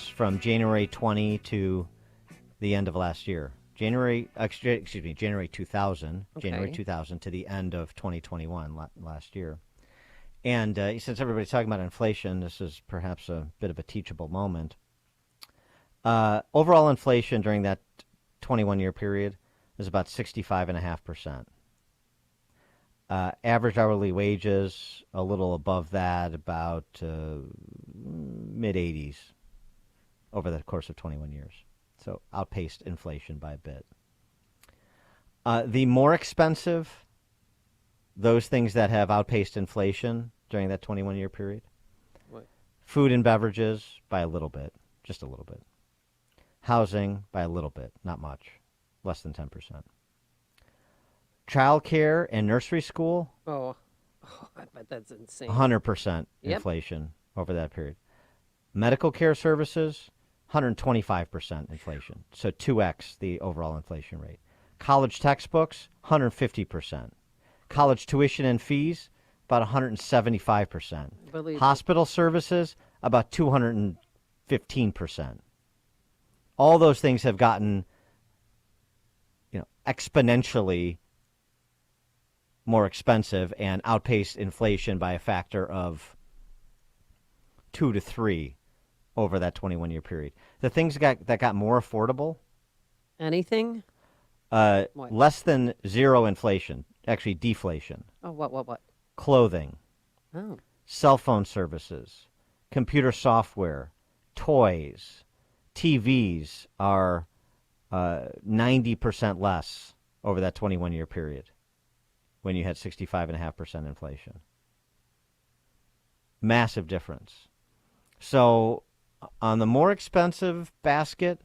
from January 20 to the end of last year. January 2000, Okay. January 2000 to the end of 2021 last year. And since everybody's talking about inflation, this is perhaps a bit of a teachable moment. Overall inflation during that 21-year period is about 65.5%. Average hourly wages a little above that, about mid-80s over the course of 21 years. So outpaced inflation by a bit. The more expensive, those things that have outpaced inflation during that 21-year period, What? Food and beverages by a little bit, just a little bit. Housing by a little bit, not much, less than 10%. Childcare and nursery school, Oh, I bet that's insane. 100% Yep. inflation over that period. Medical care services, 125% inflation, so 2x the overall inflation rate. College textbooks, 150%. College tuition and fees, about 175%. Believe it. Hospital services, about 215%. All those things have gotten, exponentially more expensive and outpaced inflation by a factor of 2 to 3 over that 21-year period. The things that got more affordable, Anything? less than zero inflation, actually deflation. Oh, what? Clothing, Oh, cell phone services, computer software, toys, TVs are 90% less over that 21-year period when you had 65.5% inflation. Massive difference. So on the more expensive basket,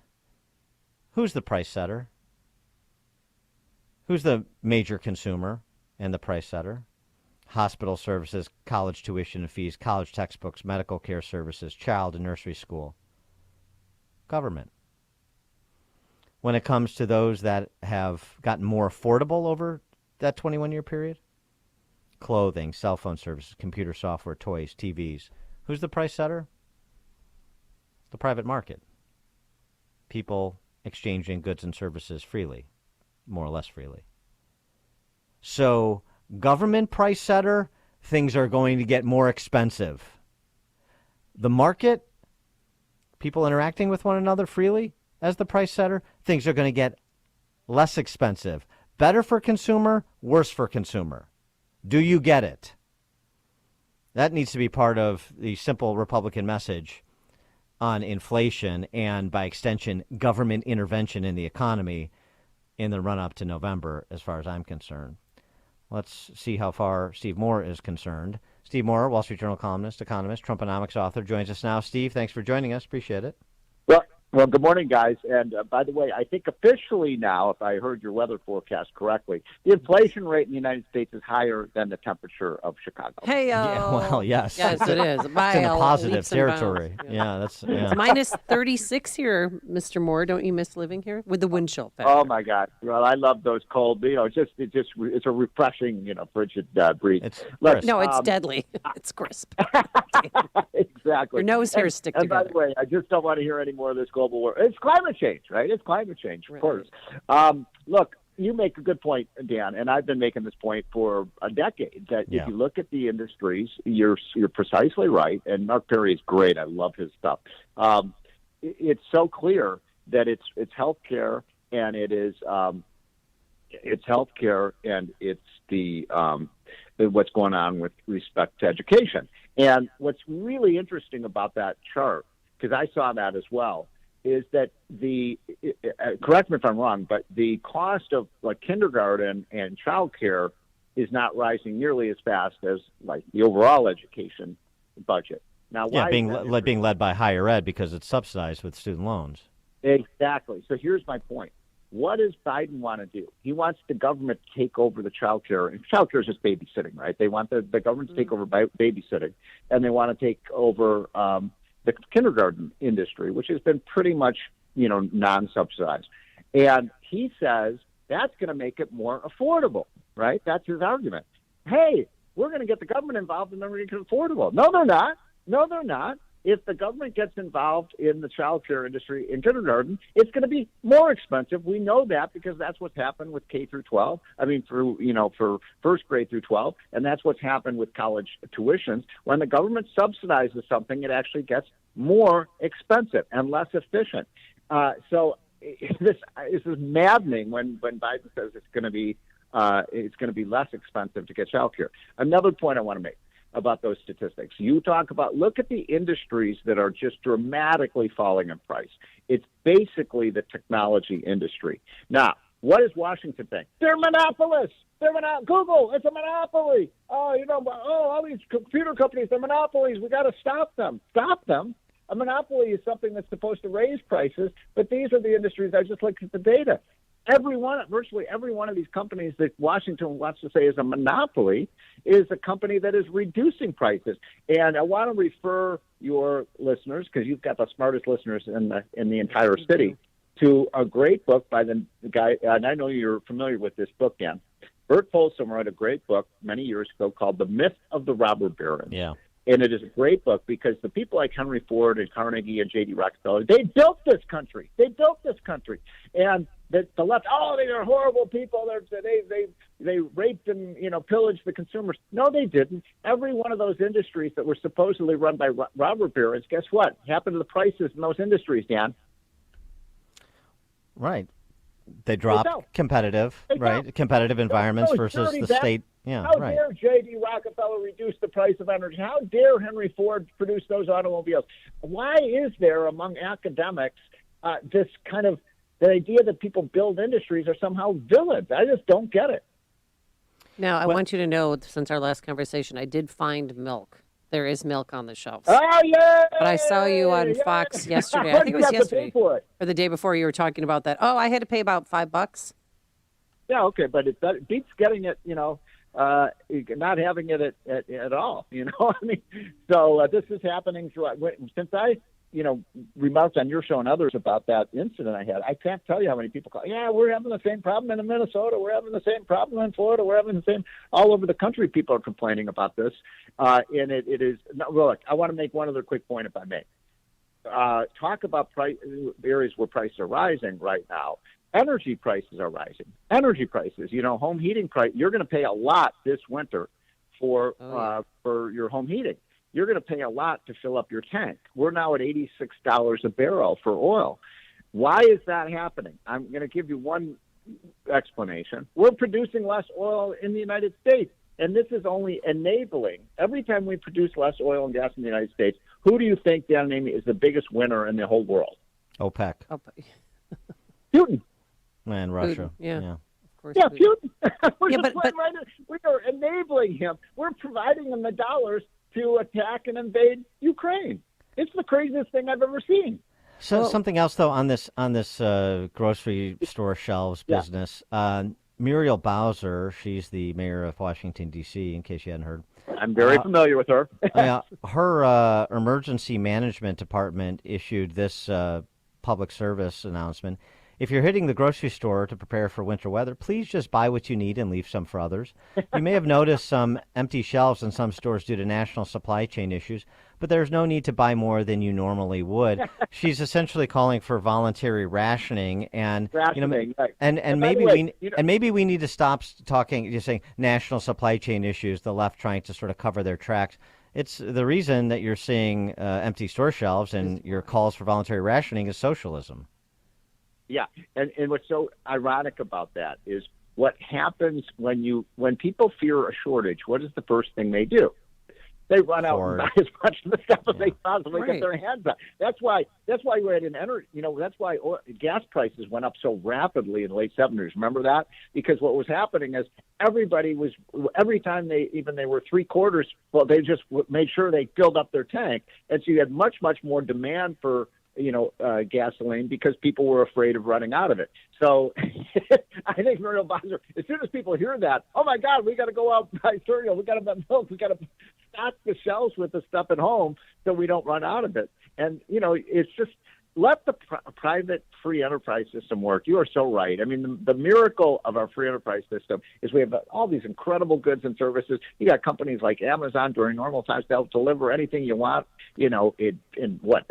who's the price setter? Who's the major consumer and the price setter? Hospital services, college tuition and fees, college textbooks, medical care services, child and nursery school. Government. When it comes to those that have gotten more affordable over that 21-year period, clothing, cell phone services, computer software, toys, TVs. Who's the price setter? The private market. People exchanging goods and services freely, more or less freely. So, government price setter, things are going to get more expensive. The market, people interacting with one another freely as the price setter, things are going to get less expensive. Better for consumer, worse for consumer. Do you get it? That needs to be part of the simple Republican message on inflation and, by extension, government intervention in the economy in the run-up to November, as far as I'm concerned. Let's see how far Steve Moore is concerned. Steve Moore, Wall Street Journal columnist, economist, Trumponomics author, joins us now. Steve, thanks for joining us. Appreciate it. Well, good morning, guys. And by the way, I think officially now, if I heard your weather forecast correctly, the inflation rate in the United States is higher than the temperature of Chicago. hey, Yeah, well, yes. Yes, it is. By It's in the a positive leaps and bounds. territory. Yeah, that's... Yeah. It's minus 36 here, Mr. Moore. Don't you miss living here with the wind chill factor? Oh my God! Well, I love those cold. It's a refreshing, frigid breeze. It's Look, No, it's deadly. It's crisp. Exactly. Your nose hairs stick and by together. the way, I just don't want to hear any more of this global war. It's climate change, right? It's climate change, of Right. course. Look, you make a good point, Dan, and I've been making this point for a decade. That Yeah. if you look at the industries, you're precisely right. And Mark Perry is great. I love his stuff. It's so clear that it's healthcare, and it's healthcare, and it's the what's going on with respect to education. And what's really interesting about that chart, because I saw that as well, is that correct me if I'm wrong, but the cost of like kindergarten and childcare is not rising nearly as fast as like the overall education budget. Now, Yeah, why being is that? being led by higher ed because it's subsidized with student loans. Exactly. So here's my point. What does Biden want to do? He wants the government to take over the child care. And child care is just babysitting, right? They want the government to take over babysitting, and they want to take over the kindergarten industry, which has been pretty much, non-subsidized. And he says that's going to make it more affordable, right? That's his argument. Hey, we're going to get the government involved and then we're going to make it affordable. No, they're not. if the government gets involved in the child care industry in kindergarten, it's going to be more expensive. We know that because that's what's happened with K through 12. I mean, for first grade through 12, and that's what's happened with college tuitions. When the government subsidizes something, it actually gets more expensive and less efficient. So this is maddening when Biden says it's going to be less expensive to get child care. Another point I want to make about those statistics. You talk about, look at the industries that are just dramatically falling in price. It's basically the technology industry. Now, what does Washington think? They're monopolists. Google, it's a monopoly. All these computer companies, they're monopolies. We got to stop them. Stop them? A monopoly is something that's supposed to raise prices, but these are the industries. I just looked at the data. Virtually every one of these companies that Washington wants to say is a monopoly is a company that is reducing prices. And I want to refer your listeners, because you've got the smartest listeners in the entire city, to a great book by the guy, and I know you're familiar with this book, Dan. Bert Folsom wrote a great book many years ago called The Myth of the Robber Baron. Yeah. And it is a great book because the people like Henry Ford and Carnegie and J.D. Rockefeller, they built this country. And the left, they are horrible people. They raped and pillaged the consumers. No, they didn't. Every one of those industries that were supposedly run by robber barons, guess what? Happened to the prices in those industries, Dan. Right. They dropped competitive environments versus the state. Yeah, How dare J.D. Rockefeller reduce the price of energy? How dare Henry Ford produce those automobiles? Why is there among academics this kind of the idea that people build industries are somehow villains? I just don't get it. Now, I want you to know, since our last conversation, I did find milk. There is milk on the shelves. Oh, yeah! But I saw you on Fox yesterday. I think it was yesterday. Or the day before you were talking about that. Oh, I had to pay about $5. Yeah, okay, but it beats getting it, not having it at all, I mean, so this is happening since I, remarked on your show and others about that incident I had. I can't tell you how many people call. Yeah, we're having the same problem in Minnesota. We're having the same problem in Florida. We're having the same all over the country. People are complaining about this, and it is. Look, I want to make one other quick point, if I may. Talk about areas where prices are rising right now. Energy prices are rising. Energy prices, home heating price. You're going to pay a lot this winter for your home heating. You're going to pay a lot to fill up your tank. We're now at $86 a barrel for oil. Why is that happening? I'm going to give you one explanation. We're producing less oil in the United States, and this is only enabling. Every time we produce less oil and gas in the United States, who do you think, Dan and Amy, is the biggest winner in the whole world? OPEC. Putin. And Russia. Putin, yeah. Of course. Yeah, Putin. But we are enabling him. We're providing him the dollars to attack and invade Ukraine. It's the craziest thing I've ever seen. So something else, though, on this grocery store shelves business. Muriel Bowser, she's the mayor of Washington, D.C., in case you hadn't heard. I'm very familiar with her. Her emergency management department issued this public service announcement. If you're hitting the grocery store to prepare for winter weather, please just buy what you need and leave some for others. You may have noticed some empty shelves in some stores due to national supply chain issues, but there's no need to buy more than you normally would. She's essentially calling for voluntary rationing, and right. maybe we need to stop talking, just saying national supply chain issues. The left trying to sort of cover their tracks. It's the reason that you're seeing empty store shelves and your calls for voluntary rationing is socialism. Yeah, and what's so ironic about that is what happens when people fear a shortage. What is the first thing they do? They run out and buy as much of the stuff as they possibly get their hands on. That's why we're at an energy. That's why gas prices went up so rapidly in the late 70s. Remember that? Because what was happening is every time they were three quarters. Well, they just made sure they filled up their tank, and so you had much more demand for gasoline because people were afraid of running out of it. So I think Muriel Bowser, as soon as people hear that, oh my God, we got to go out and buy cereal, we got to buy milk, we got to stock the shelves with the stuff at home so we don't run out of it. And it's just let the private free enterprise system work. You are so right. I mean, the miracle of our free enterprise system is we have all these incredible goods and services. You got companies like Amazon during normal times to help deliver anything you want. in what,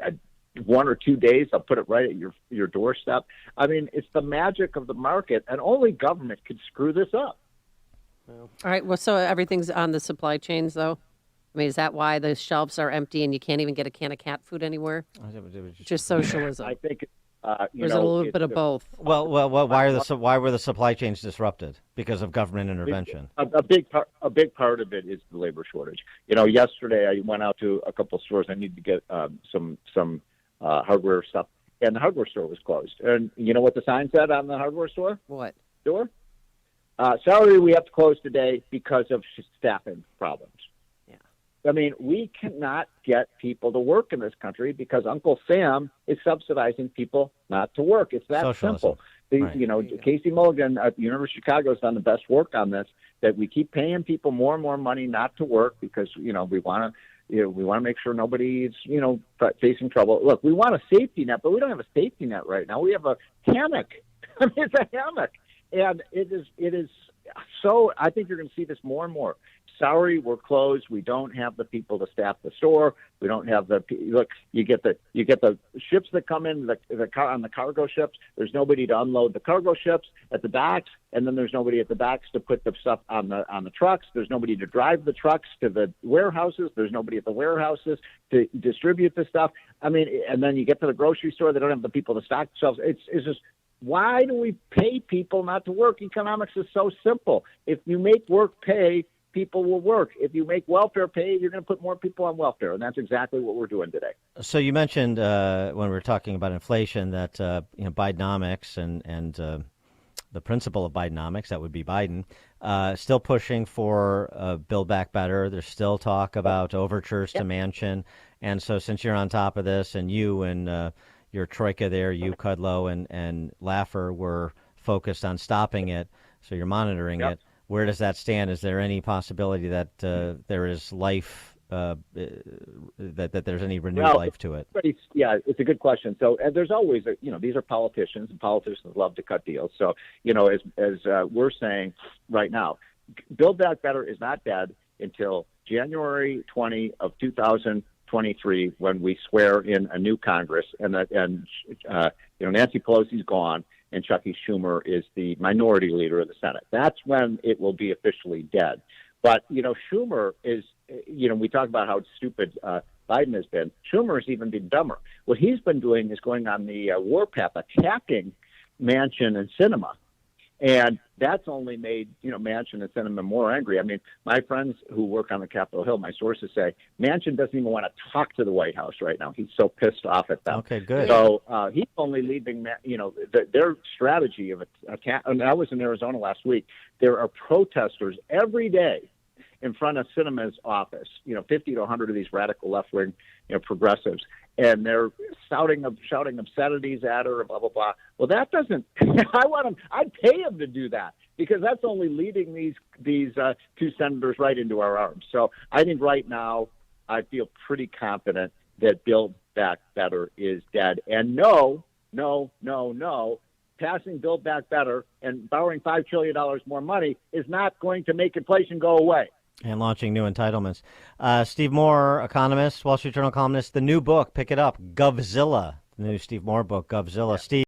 1 or 2 days, I'll put it right at your doorstep. I mean, it's the magic of the market, and only government could screw this up. All right. Well, so everything's on the supply chains, though? I mean, is that why the shelves are empty and you can't even get a can of cat food anywhere? Just socialism. I think, or is it a little bit of both? Well, why were the supply chains disrupted? Because of government intervention. A big part of it is the labor shortage. Yesterday I went out to a couple of stores. I needed to get some hardware stuff, and the hardware store was closed. And you know what the sign said on the hardware store? What? Door? Sorry, we have to close today because of staffing problems. I mean, we cannot get people to work in this country because Uncle Sam is subsidizing people not to work. It's that Socialism. simple. Right. Casey Mulligan at the University of Chicago has done the best work on this, that we keep paying people more and more money not to work because, we want to make sure nobody's, facing trouble. Look, we want a safety net, but we don't have a safety net right now. We have a hammock. I mean, it's a hammock. And it is so, I think you're going to see this more and more. Sorry, we're closed. We don't have the people to staff the store. We don't have look. You get the ships that come in on the cargo ships. There's nobody to unload the cargo ships at the docks, and then there's nobody at the docks to put the stuff on the trucks. There's nobody to drive the trucks to the warehouses. There's nobody at the warehouses to distribute the stuff. I mean, and then you get to the grocery store. They don't have the people to stock themselves. It's just. Why do we pay people not to work? Economics is so simple. If you make work pay, people will work. If you make welfare pay, you're going to put more people on welfare, and that's exactly what we're doing today. So you mentioned when we were talking about inflation that Bidenomics and the principle of Bidenomics, that would be Biden, still pushing for Build Back Better. There's still talk about overtures to Manchin, and so since you're on top of this, and you and your troika there, you, Kudlow, and Laffer were focused on stopping it, so you're monitoring it. Where does that stand? Is there any possibility that there is life, that there's any renewed life to it? Yeah, it's a good question. So there's always, these are politicians, and politicians love to cut deals. So, as we're saying right now, Build Back Better is not dead until January 20 of 2023, when we swear in a new Congress, and Nancy Pelosi's gone, and Chucky Schumer is the minority leader of the Senate. That's when it will be officially dead. But, Schumer is, we talk about how stupid Biden has been. Schumer has even been dumber. What he's been doing is going on the warpath, attacking Manchin and Sinema. And that's only made, Manchin and Sinema more angry. I mean, my friends who work on the Capitol Hill, my sources say, Manchin doesn't even want to talk to the White House right now. He's so pissed off at them. Okay, good. So he's only leaving, their strategy of attack. And I was in Arizona last week. There are protesters every day in front of Sinema's office, 50 to 100 of these radical left-wing, progressives. And they're shouting obscenities at her, blah, blah, blah. Well, that doesn't, I'd pay them to do that, because that's only leading these two senators right into our arms. So I think right now I feel pretty confident that Build Back Better is dead. And no, passing Build Back Better and borrowing $5 trillion more money is not going to make inflation go away. And launching new entitlements. Steve Moore, economist, Wall Street Journal columnist. The new book, pick it up, Govzilla. The new Steve Moore book, Govzilla. Steve.